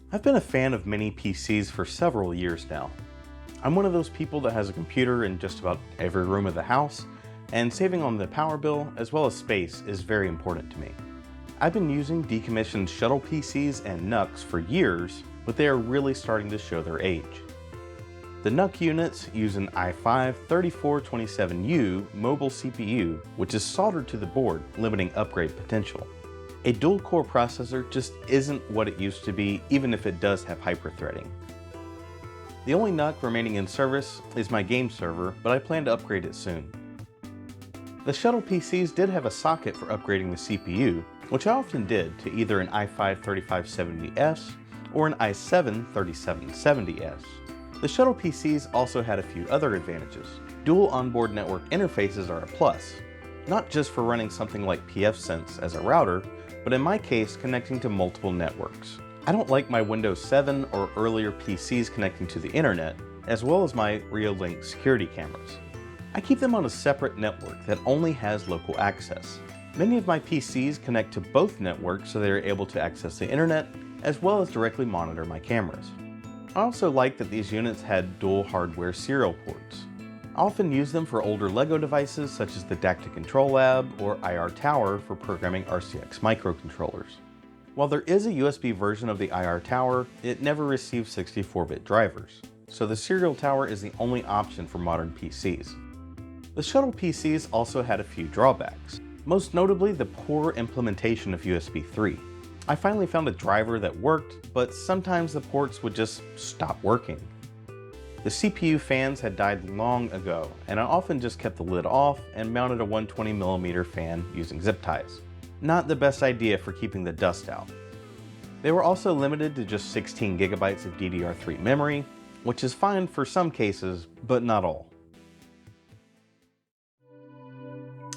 I've been a fan of mini PCs for several years now. I'm one of those people that has a computer in just about every room of the house, and saving on the power bill as well as space is very important to me. I've been using decommissioned shuttle PCs and NUCs for years, but they are really starting to show their age. The NUC units use an i5-3427U mobile CPU, which is soldered to the board, limiting upgrade potential. A dual-core processor just isn't what it used to be, even if it does have hyper-threading. The only NUC remaining in service is my game server, but I plan to upgrade it soon. The shuttle PCs did have a socket for upgrading the CPU, which I often did to either an i5-3570S or an i7-3770S. The shuttle PCs also had a few other advantages. Dual onboard network interfaces are a plus, not just for running something like pfSense as a router, but in my case, connecting to multiple networks. I don't like my Windows 7 or earlier PCs connecting to the internet, as well as my Reolink security cameras. I keep them on a separate network that only has local access. Many of my PCs connect to both networks so they are able to access the internet, as well as directly monitor my cameras. I also like that these units had dual hardware serial ports. I often use them for older LEGO devices such as the DAC Control Lab or IR Tower for programming RCX microcontrollers. While there is a USB version of the IR Tower, it never receives 64-bit drivers, so the serial tower is the only option for modern PCs. The shuttle PCs also had a few drawbacks, most notably the poor implementation of USB 3. I finally found a driver that worked, but sometimes the ports would just stop working. The CPU fans had died long ago, and I often just kept the lid off and mounted a 120mm fan using zip ties. Not the best idea for keeping the dust out. They were also limited to just 16GB of DDR3 memory, which is fine for some cases, but not all.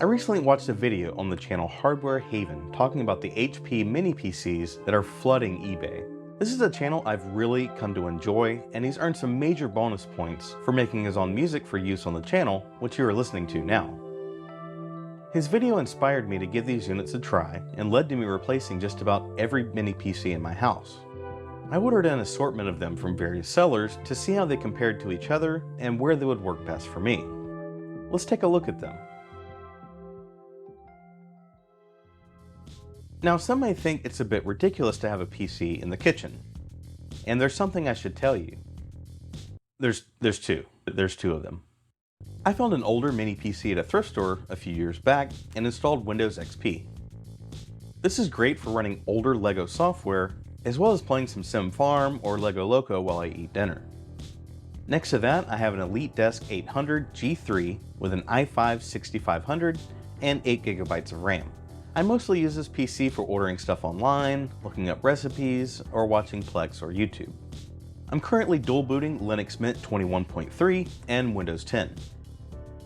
I recently watched a video on the channel Hardware Haven talking about the HP Mini PCs that are flooding eBay. This is a channel I've really come to enjoy, and he's earned some major bonus points for making his own music for use on the channel, which you are listening to now. His video inspired me to give these units a try and led to me replacing just about every mini PC in my house. I ordered an assortment of them from various sellers to see how they compared to each other and where they would work best for me. Let's take a look at them. Now, some may think it's a bit ridiculous to have a PC in the kitchen, and there's something I should tell you. There's two of them. I found an older mini PC at a thrift store a few years back and installed Windows XP. This is great for running older LEGO software, as well as playing some Sim Farm or LEGO Loco while I eat dinner. Next to that, I have an Elite Desk 800 G3 with an i5-6500 and 8GB of RAM. I mostly use this PC for ordering stuff online, looking up recipes, or watching Plex or YouTube. I'm currently dual booting Linux Mint 21.3 and Windows 10.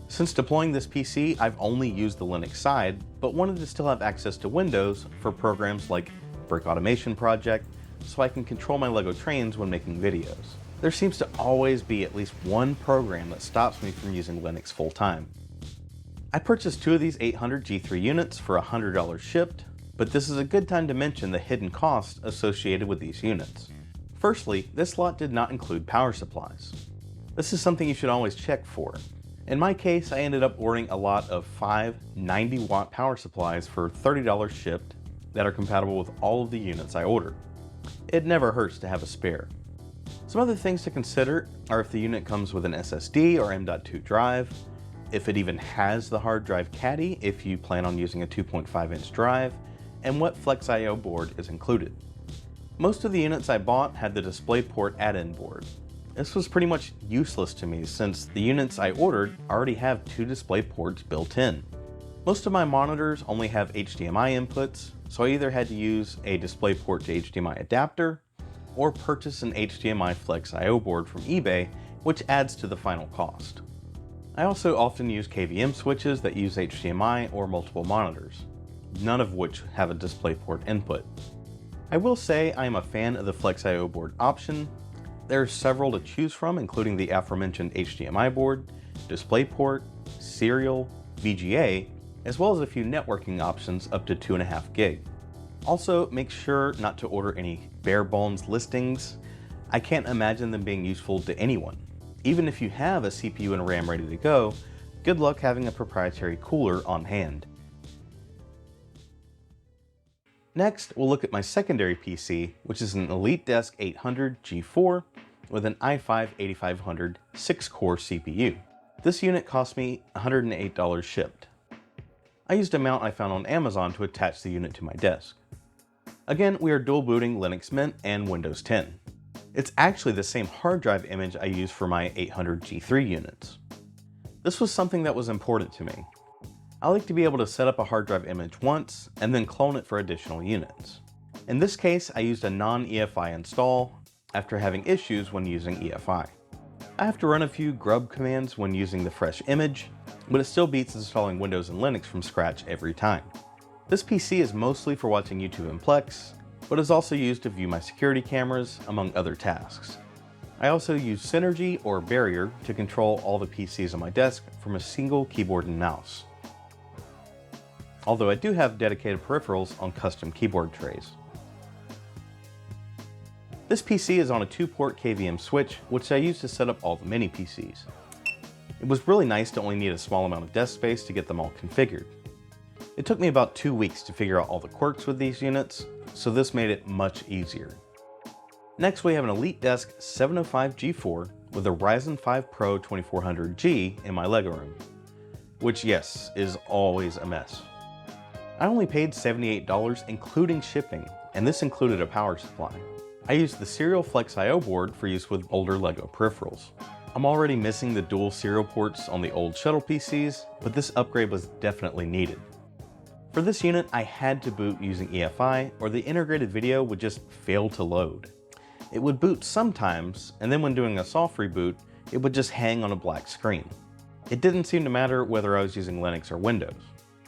Since deploying this PC, I've only used the Linux side, but wanted to still have access to Windows for programs like Brick Automation Project, so I can control my LEGO trains when making videos. There seems to always be at least one program that stops me from using Linux full time. I purchased two of these 800 G3 units for $100 shipped, but this is a good time to mention the hidden costs associated with these units. Firstly, this lot did not include power supplies. This is something you should always check for. In my case, I ended up ordering a lot of 5 90-watt power supplies for $30 shipped that are compatible with all of the units I ordered. It never hurts to have a spare. Some other things to consider are if the unit comes with an SSD or M.2 drive, if it even has the hard drive caddy if you plan on using a 2.5-inch drive, and what Flex I/O board is included. Most of the units I bought had the DisplayPort add-in board. This was pretty much useless to me since the units I ordered already have 2 DisplayPorts built in. Most of my monitors only have HDMI inputs, so I either had to use a DisplayPort to HDMI adapter or purchase an HDMI Flex I/O board from eBay, which adds to the final cost. I also often use KVM switches that use HDMI or multiple monitors, none of which have a DisplayPort input. I will say I am a fan of the Flex I/O board option. There are several to choose from, including the aforementioned HDMI board, DisplayPort, serial, VGA, as well as a few networking options up to 2.5 gig. Also, make sure not to order any bare bones listings. I can't imagine them being useful to anyone. Even if you have a CPU and RAM ready to go, good luck having a proprietary cooler on hand. Next, we'll look at my secondary PC, which is an EliteDesk 800 G4 with an i5-8500 6-core CPU. This unit cost me $108 shipped. I used a mount I found on Amazon to attach the unit to my desk. Again, we are dual booting Linux Mint and Windows 10. It's actually the same hard drive image I used for my 800 G3 units. This was something that was important to me. I like to be able to set up a hard drive image once and then clone it for additional units. In this case, I used a non-EFI install after having issues when using EFI. I have to run a few grub commands when using the fresh image, but it still beats installing Windows and Linux from scratch every time. This PC is mostly for watching YouTube and Plex, but is also used to view my security cameras, among other tasks. I also use Synergy or Barrier to control all the PCs on my desk from a single keyboard and mouse. Although I do have dedicated peripherals on custom keyboard trays. This PC is on a 2-port KVM switch, which I use to set up all the mini PCs. It was really nice to only need a small amount of desk space to get them all configured. It took me about 2 weeks to figure out all the quirks with these units, so this made it much easier. Next, we have an EliteDesk 705 G4 with a Ryzen 5 Pro 2400G in my LEGO room, which, yes, is always a mess. I only paid $78 including shipping, and this included a power supply. I used the Serial Flex IO board for use with older LEGO peripherals. I'm already missing the dual serial ports on the old shuttle PCs, but this upgrade was definitely needed. For this unit, I had to boot using EFI or the integrated video would just fail to load. It would boot sometimes, and then when doing a soft reboot, it would just hang on a black screen. It didn't seem to matter whether I was using Linux or Windows.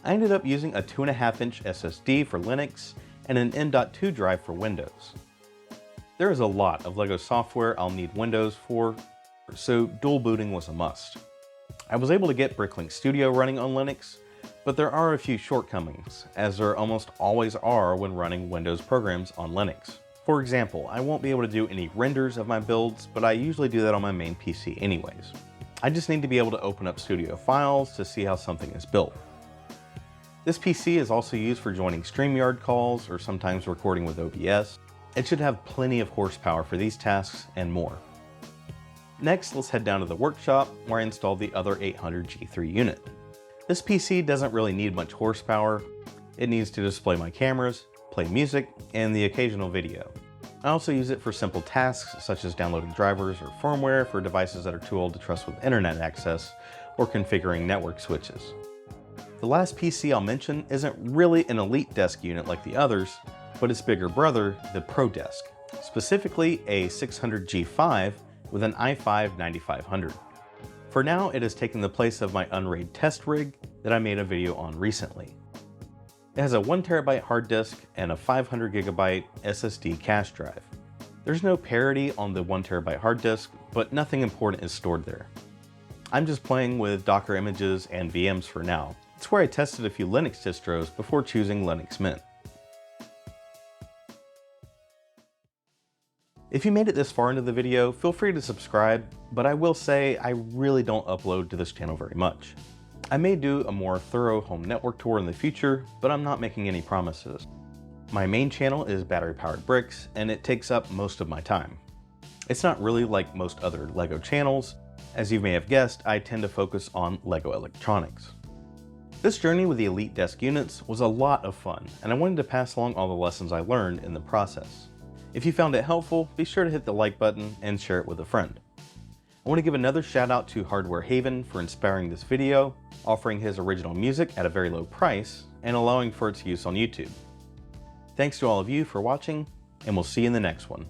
I ended up using a 2.5-inch SSD for Linux and an M.2 drive for Windows. There is a lot of LEGO software I'll need Windows for, so dual booting was a must. I was able to get Bricklink Studio running on Linux, but there are a few shortcomings, as there almost always are when running Windows programs on Linux. For example, I won't be able to do any renders of my builds, but I usually do that on my main PC anyways. I just need to be able to open up Studio files to see how something is built. This PC is also used for joining StreamYard calls or sometimes recording with OBS. It should have plenty of horsepower for these tasks and more. Next, let's head down to the workshop where I installed the other 800 G3 unit. This PC doesn't really need much horsepower. It needs to display my cameras, play music, and the occasional video. I also use it for simple tasks such as downloading drivers or firmware for devices that are too old to trust with internet access or configuring network switches. The last PC I'll mention isn't really an EliteDesk unit like the others, but its bigger brother, the ProDesk, specifically a 600G5 with an i5-9500. For now, it has taken the place of my Unraid test rig that I made a video on recently. It has a 1TB hard disk and a 500GB SSD cache drive. There's no parity on the 1TB hard disk, but nothing important is stored there. I'm just playing with Docker images and VMs for now. It's where I tested a few Linux distros before choosing Linux Mint. If you made it this far into the video, feel free to subscribe, but I will say I really don't upload to this channel very much. I may do a more thorough home network tour in the future, but I'm not making any promises. My main channel is battery powered bricks, and it takes up most of my time. It's not really like most other LEGO channels. As you may have guessed, I tend to focus on LEGO electronics. This journey with the EliteDesk units was a lot of fun, and I wanted to pass along all the lessons I learned in the process. If you found it helpful, be sure to hit the like button and share it with a friend. I want to give another shout out to Hardware Haven for inspiring this video, offering his original music at a very low price, and allowing for its use on YouTube. Thanks to all of you for watching, and we'll see you in the next one.